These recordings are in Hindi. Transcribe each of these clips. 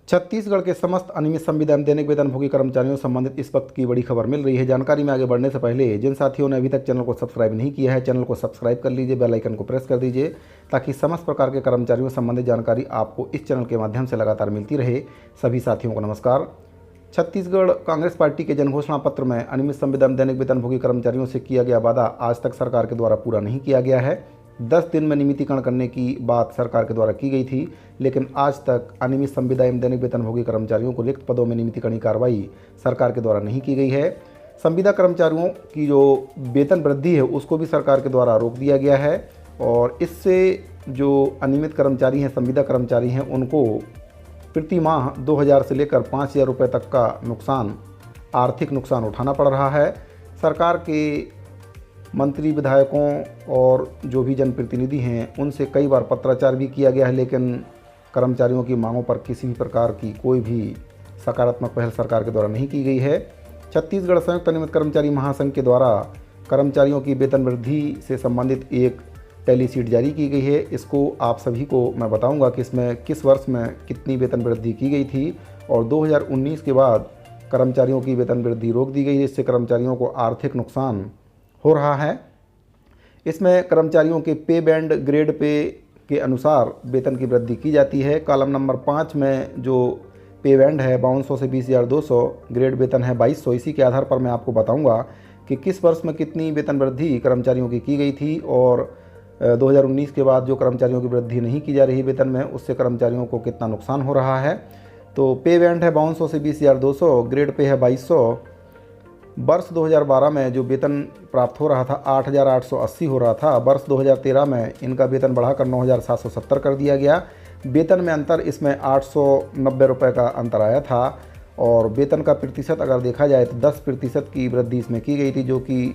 छत्तीसगढ़ के समस्त अनियमित संविदा एवं दैनिक वेतनभोगी कर्मचारियों से संबंधित इस वक्त की बड़ी खबर मिल रही है। जानकारी में आगे बढ़ने से पहले जिन साथियों ने अभी तक चैनल को सब्सक्राइब नहीं किया है, चैनल को सब्सक्राइब कर लीजिए, बेल आइकन को प्रेस कर दीजिए ताकि समस्त प्रकार के कर्मचारियों से संबंधित जानकारी आपको इस चैनल के माध्यम से लगातार मिलती रहे। सभी साथियों को नमस्कार। छत्तीसगढ़ कांग्रेस पार्टी के जनघोषणा पत्र में अनियमित संविदा एवं दैनिक वेतनभोगी कर्मचारियों से किया गया वादा आज तक सरकार के द्वारा पूरा नहीं किया गया है। 10 दिन में नियमितीकरण करने की बात सरकार के द्वारा की गई थी, लेकिन आज तक अनियमित संविदा एवं दैनिक वेतनभोगी कर्मचारियों को रिक्त पदों में नियमितीकरण की कार्रवाई सरकार के द्वारा नहीं की गई है। संविदा कर्मचारियों की जो वेतन वृद्धि है उसको भी सरकार के द्वारा रोक दिया गया है और इससे जो अनियमित कर्मचारी हैं, संविदा कर्मचारी हैं, उनको प्रति माह 2000 से लेकर 5000 रुपये तक का आर्थिक नुकसान उठाना पड़ रहा है। सरकार के मंत्री, विधायकों और जो भी जनप्रतिनिधि हैं उनसे कई बार पत्राचार भी किया गया है, लेकिन कर्मचारियों की मांगों पर किसी भी प्रकार की कोई भी सकारात्मक पहल सरकार के द्वारा नहीं की गई है। छत्तीसगढ़ संयुक्त अनियमित कर्मचारी महासंघ के द्वारा कर्मचारियों की वेतन वृद्धि से संबंधित एक टैली शीट जारी की गई है। इसको आप सभी को मैं बताऊंगा कि इसमें किस वर्ष में कितनी वेतन वृद्धि की गई थी और 2019 के बाद कर्मचारियों की वेतन वृद्धि रोक दी गई है, जिससे कर्मचारियों को आर्थिक नुकसान हो रहा है। इसमें कर्मचारियों के पे बैंड, ग्रेड पे के अनुसार वेतन की वृद्धि की जाती है। कॉलम नंबर 5 में जो पे बैंड है 5200 से 20,200, ग्रेड वेतन है 2200। इसी के आधार पर मैं आपको बताऊंगा कि किस वर्ष में कितनी वेतन वृद्धि कर्मचारियों की गई थी और 2019 के बाद जो कर्मचारियों की वृद्धि नहीं की जा रही वेतन में, उससे कर्मचारियों को कितना नुकसान हो रहा है। तो पे बैंड है 5200 से 20,200, ग्रेड पे है 2200। वर्ष 2012 में जो वेतन प्राप्त हो रहा था 8,880 हो रहा था। वर्ष 2013 में इनका वेतन बढ़ाकर 9,770 कर दिया गया। वेतन में अंतर इसमें 890 रुपये का अंतर आया था और वेतन का प्रतिशत अगर देखा जाए तो 10% की वृद्धि इसमें की गई थी, जो कि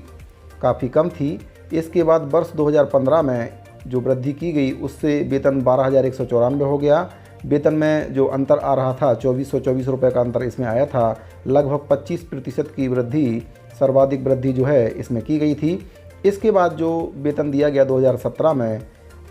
काफ़ी कम थी। इसके बाद वर्ष 2015 में जो वृद्धि की गई उससे वेतन 12,194 हो गया। वेतन में जो अंतर आ रहा था 2,424 रुपये का अंतर इसमें आया था। लगभग 25% की वृद्धि, सर्वाधिक वृद्धि जो है इसमें की गई थी। इसके बाद जो वेतन दिया गया 2017 में,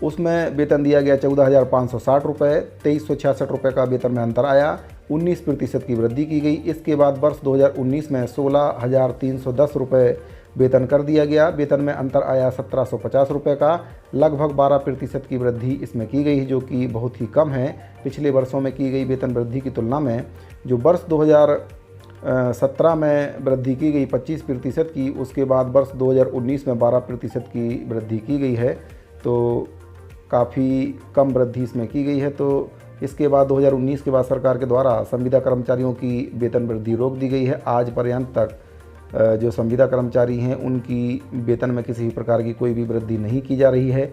उसमें वेतन दिया गया 14,560 रुपये, 2,366 रुपये का वेतन में अंतर आया, 19% की वृद्धि की गई। इसके बाद वर्ष 2019 में 16,310 रुपये वेतन कर दिया गया। वेतन में अंतर आया 1,750 रुपये का। लगभग 12% की वृद्धि इसमें की गई, जो कि बहुत ही कम है पिछले वर्षों में की गई वेतन वृद्धि की तुलना में। जो वर्ष 2017 में वृद्धि की गई 25% की, उसके बाद वर्ष 2019 में 12% की वृद्धि की गई है, तो काफ़ी कम वृद्धि इसमें की गई है। तो इसके बाद 2019 के बाद सरकार के द्वारा संविदा कर्मचारियों की वेतन वृद्धि रोक दी गई है। आज पर्यंत तक जो संविदा कर्मचारी हैं उनकी वेतन में किसी भी प्रकार की कोई भी वृद्धि नहीं की जा रही है।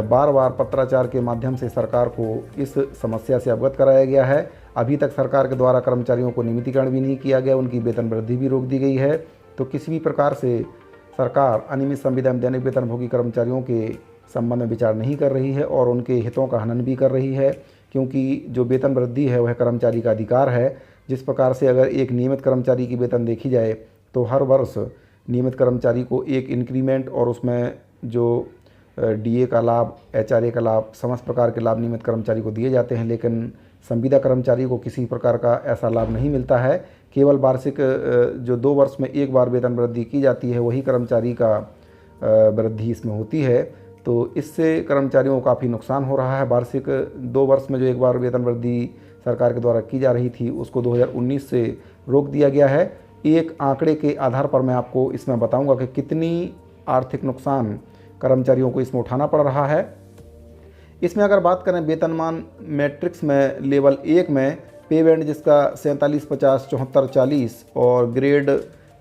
बार बार पत्राचार के माध्यम से सरकार को इस समस्या से अवगत कराया गया है। अभी तक सरकार के द्वारा कर्मचारियों को नियमितीकरण भी नहीं किया गया, उनकी वेतन वृद्धि भी रोक दी गई है। तो किसी भी प्रकार से सरकार अनियमित संविदा एवं दैनिक वेतनभोगी कर्मचारियों के संबंध में विचार नहीं कर रही है और उनके हितों का हनन भी कर रही है, क्योंकि जो वेतन वृद्धि है वह कर्मचारी का अधिकार है। जिस प्रकार से अगर एक नियमित कर्मचारी की वेतन देखी जाए तो हर वर्ष नियमित कर्मचारी को एक इंक्रीमेंट और उसमें जो डीए का लाभ, एचआरए का लाभ, समस्त प्रकार के लाभ नियमित कर्मचारी को दिए जाते हैं, लेकिन संविदा कर्मचारी को किसी प्रकार का ऐसा लाभ नहीं मिलता है। केवल वार्षिक जो 2 वर्ष में एक बार वेतन वृद्धि की जाती है वही कर्मचारी का वृद्धि इसमें होती है। तो इससे कर्मचारियों को काफ़ी नुकसान हो रहा है। वार्षिक 2 वर्ष में जो एक बार वेतन वृद्धि सरकार के द्वारा की जा रही थी उसको 2019 से रोक दिया गया है। एक आंकड़े के आधार पर मैं आपको इसमें बताऊंगा कि कितनी आर्थिक नुकसान कर्मचारियों को इसमें उठाना पड़ रहा है। इसमें अगर बात करें वेतनमान मैट्रिक्स में लेवल 1 में पे बैंड जिसका 47, 50, 74, 40 और ग्रेड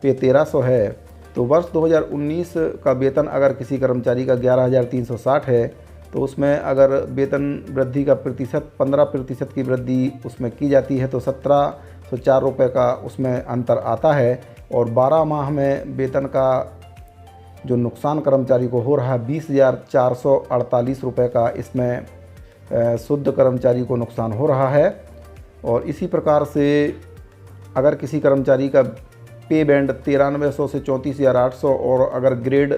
पे 1300 है, तो वर्ष 2019 का वेतन अगर किसी कर्मचारी का 11,360 है तो उसमें अगर वेतन वृद्धि का प्रतिशत 15% की वृद्धि उसमें की जाती है तो 1,704 रुपये का उसमें अंतर आता है और 12 माह में वेतन का जो नुकसान कर्मचारी को हो रहा है 20,448 रुपये का इसमें शुद्ध कर्मचारी को नुकसान हो रहा है। और इसी प्रकार से अगर किसी कर्मचारी का पे बैंड 9300 से 34,800 और अगर ग्रेड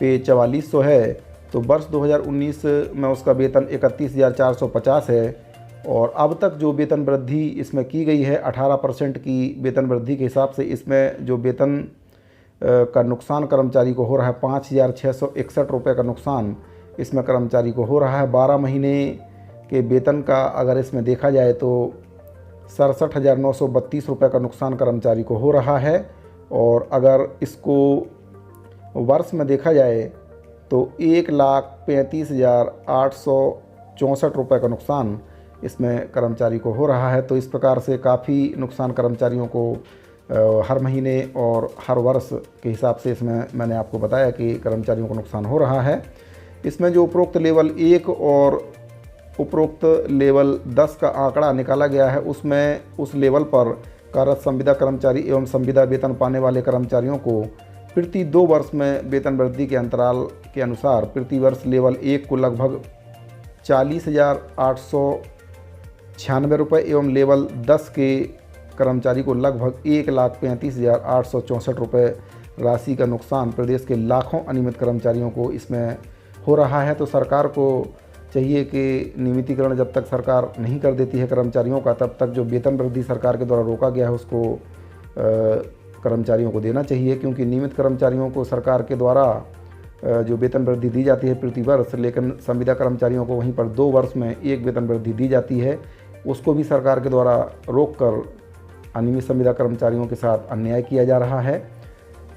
पे 4400 है तो वर्ष 2019 में उसका वेतन 31,450 है और अब तक जो वेतन वृद्धि इसमें की गई है 18% की वेतन वृद्धि के हिसाब से इसमें जो वेतन का नुकसान कर्मचारी को हो रहा है 5,661 रुपये का नुकसान इसमें कर्मचारी को हो रहा है। 12 महीने के वेतन का अगर इसमें देखा जाए तो 67,932 रुपये का नुकसान कर्मचारी को हो रहा है। और अगर इसको वर्ष में देखा जाए तो 1,35,864 रुपये का नुकसान इसमें कर्मचारी को हो रहा है। तो इस प्रकार से काफ़ी नुकसान कर्मचारियों को हर महीने और हर वर्ष के हिसाब से इसमें मैंने आपको बताया कि कर्मचारियों को नुकसान हो रहा है। इसमें जो उपरोक्त लेवल 1 और उपरोक्त लेवल 10 का आंकड़ा निकाला गया है उसमें उस लेवल पर कार्यरत संविदा कर्मचारी एवं संविदा वेतन पाने वाले कर्मचारियों को प्रति 2 वर्ष में वेतन वृद्धि के अंतराल के अनुसार प्रति वर्ष लेवल 1 को लगभग 40,896 रुपये एवं लेवल 10 के कर्मचारी को लगभग 1,35,864 रुपये राशि का नुकसान प्रदेश के लाखों अनियमित कर्मचारियों को इसमें हो रहा है। तो सरकार को चाहिए कि नियमितीकरण जब तक सरकार नहीं कर देती है कर्मचारियों का, तब तक जो वेतन वृद्धि सरकार के द्वारा रोका गया है उसको कर्मचारियों को देना चाहिए, क्योंकि नियमित कर्मचारियों को सरकार के द्वारा जो वेतन वृद्धि दी जाती है प्रति वर्ष, लेकिन संविदा कर्मचारियों को वहीं पर 2 वर्ष में एक वेतन वृद्धि दी जाती है, उसको भी सरकार के द्वारा रोककर अनियमित संविदा कर्मचारियों के साथ अन्याय किया जा रहा है।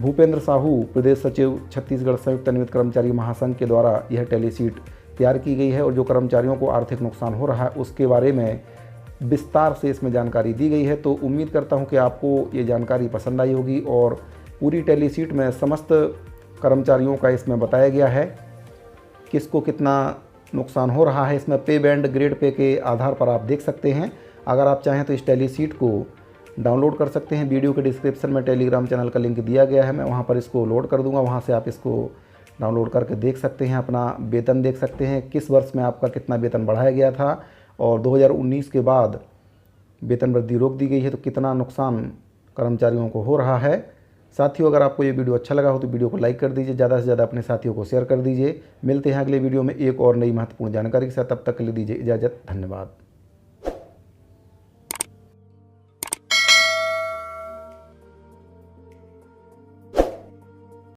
भूपेंद्र साहू, प्रदेश सचिव, छत्तीसगढ़ संयुक्त अनियमित कर्मचारी महासंघ के द्वारा यह टेलीशीट तैयार की गई है और जो कर्मचारियों को आर्थिक नुकसान हो रहा है उसके बारे में विस्तार से इसमें जानकारी दी गई है। तो उम्मीद करता हूं कि आपको ये जानकारी पसंद आई होगी और पूरी टेलीशीट में समस्त कर्मचारियों का इसमें बताया गया है किसको कितना नुकसान हो रहा है। इसमें पे बैंड ग्रेड पे के आधार पर आप देख सकते हैं। अगर आप चाहें तो इस टेलीशीट को डाउनलोड कर सकते हैं। वीडियो के डिस्क्रिप्शन में टेलीग्राम चैनल का लिंक दिया गया है, मैं वहाँ पर इसको लोड कर दूँगा, वहाँ से आप इसको डाउनलोड करके देख सकते हैं, अपना वेतन देख सकते हैं, किस वर्ष में आपका कितना वेतन बढ़ाया गया था और 2019 के बाद वेतन वृद्धि रोक दी गई है तो कितना नुकसान कर्मचारियों को हो रहा है। साथियों, अगर आपको ये वीडियो अच्छा लगा हो तो वीडियो को लाइक कर दीजिए, ज़्यादा से ज़्यादा अपने साथियों को शेयर कर दीजिए। मिलते हैं अगले वीडियो में एक और नई महत्वपूर्ण जानकारी के साथ, तब तक के लिए दीजिए इजाज़त। धन्यवाद।